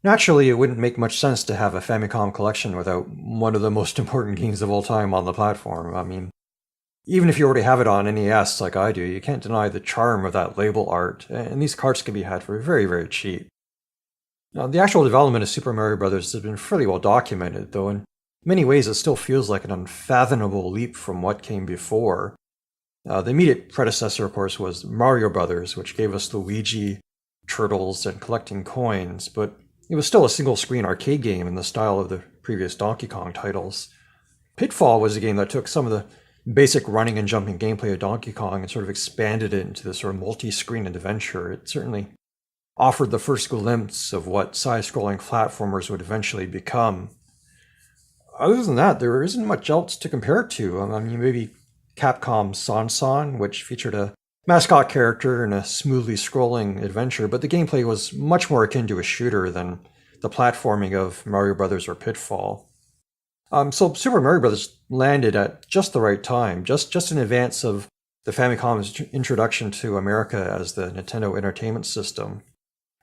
Naturally, it wouldn't make much sense to have a Famicom collection without one of the most important games of all time on the platform. I mean, even if you already have it on NES like I do, you can't deny the charm of that label art, and these carts can be had for very, very cheap. Now, the actual development of Super Mario Bros. Has been fairly well documented, though in many ways it still feels like an unfathomable leap from what came before. The immediate predecessor, of course, was Mario Brothers, which gave us Luigi, turtles, and collecting coins, but it was still a single-screen arcade game in the style of the previous Donkey Kong titles. Pitfall was a game that took some of the basic running and jumping gameplay of Donkey Kong and sort of expanded it into this sort of multi-screen adventure. It certainly offered the first glimpse of what side-scrolling platformers would eventually become. Other than that, there isn't much else to compare it to. I mean, maybe Capcom's San, which featured a mascot character in a smoothly scrolling adventure, but the gameplay was much more akin to a shooter than the platforming of Mario Brothers or Pitfall. So Super Mario Bros. Landed at just the right time, just in advance of the Famicom's introduction to America as the Nintendo Entertainment System.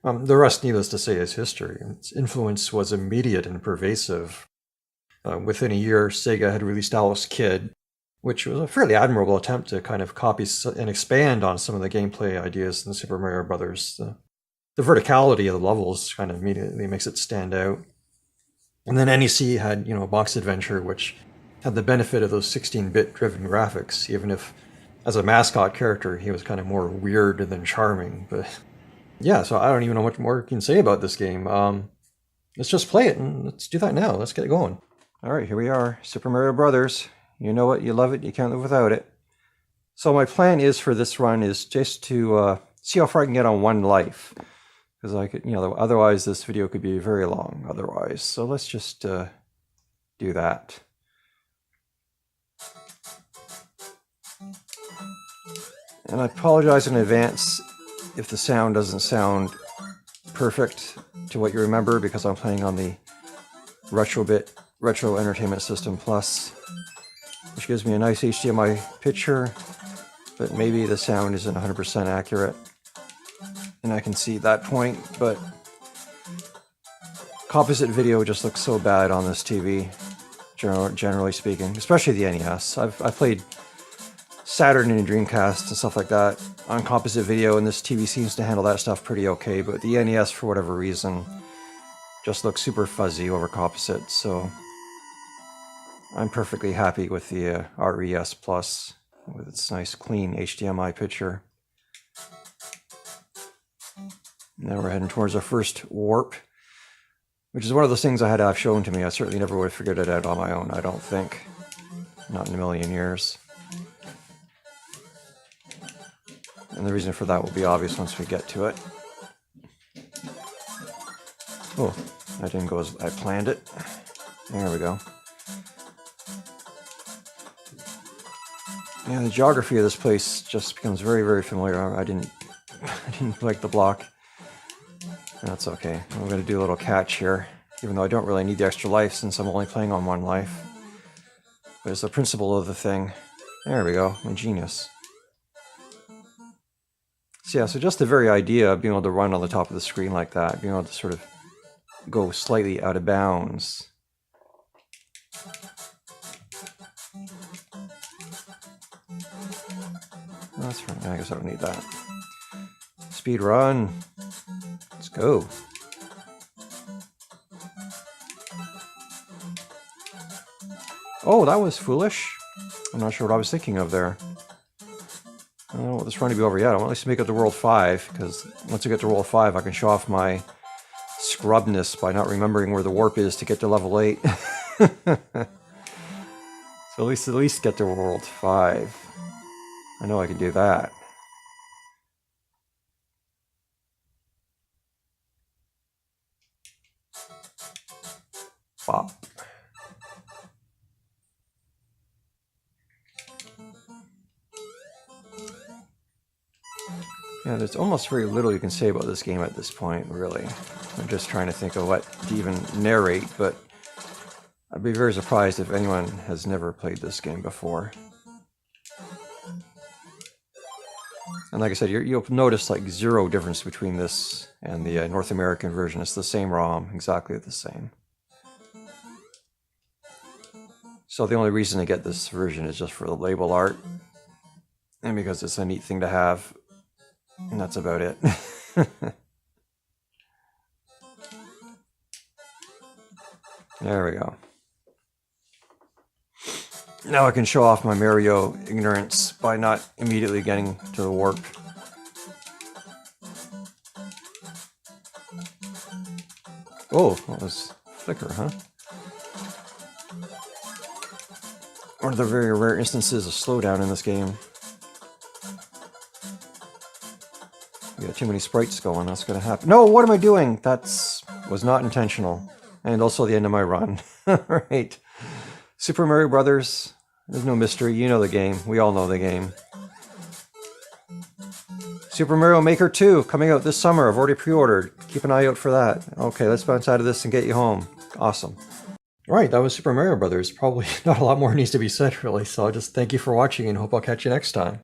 The rest, needless to say, is history. Its influence was immediate and pervasive. Within a year, Sega had released Alice Kid, which was a fairly admirable attempt to kind of copy and expand on some of the gameplay ideas in Super Mario Brothers. The verticality of the levels kind of immediately makes it stand out. And then NEC had, Box Adventure, which had the benefit of those 16-bit driven graphics, even if as a mascot character he was kind of more weird than charming. But yeah, so I don't even know much more you can say about this game. Let's just play it, and let's do that now. Let's get it going. All right, here we are, Super Mario Brothers. You know it, you love it, you can't live without it. So my plan is for this run is just to see how far I can get on one life. Because I could, otherwise this video could be very long otherwise. So let's just do that. And I apologize in advance if the sound doesn't sound perfect to what you remember, because I'm playing on the Retro Entertainment System Plus, which gives me a nice HDMI picture, but maybe the sound isn't 100% accurate. And I can see that point, but composite video just looks so bad on this TV, generally speaking, especially the NES. I've played Saturn and Dreamcast and stuff like that on composite video, and this TV seems to handle that stuff pretty okay, but the NES, for whatever reason, just looks super fuzzy over composite, so I'm perfectly happy with the RES Plus with its nice clean HDMI picture. Now we're heading towards our first warp, which is one of those things I had to have shown to me. I certainly never would have figured it out on my own, I don't think. Not in a million years. And the reason for that will be obvious once we get to it. Oh, that didn't go as I planned it. There we go. Yeah, the geography of this place just becomes very, very familiar. I didn't like the block. That's okay. I'm going to do a little catch here, even though I don't really need the extra life since I'm only playing on one life. But it's the principle of the thing. There we go. Ingenious. So yeah, so just the very idea of being able to run on the top of the screen like that, being able to sort of go slightly out of bounds. That's right. I guess I don't need that. Speed run. Let's go. Oh, that was foolish. I'm not sure what I was thinking of there. I don't want this run to be over yet. I want at least to make it to World 5, because once I get to World 5, I can show off my scrubness by not remembering where the warp is to get to level 8. So at least get to World 5. I know I can do that. Bop. Yeah, there's almost very little you can say about this game at this point, really. I'm just trying to think of what to even narrate, but I'd be very surprised if anyone has never played this game before. And like I said, you'll notice like zero difference between this and the North American version. It's the same ROM, exactly the same. So the only reason to get this version is just for the label art, and because it's a neat thing to have, and that's about it. There we go. Now I can show off my Mario ignorance by not immediately getting to the warp. Oh, that was flicker, huh? One of the very rare instances of slowdown in this game. You got too many sprites going, that's gonna happen. No, what am I doing? Was not intentional. And also the end of my run. Right. Super Mario Brothers, there's no mystery, you know the game. We all know the game. Super Mario Maker 2, coming out this summer. I've already pre-ordered. Keep an eye out for that. Okay, let's bounce out of this and get you home. Awesome. Right, that was Super Mario Brothers. Probably not a lot more needs to be said, really. So I'll just thank you for watching and hope I'll catch you next time.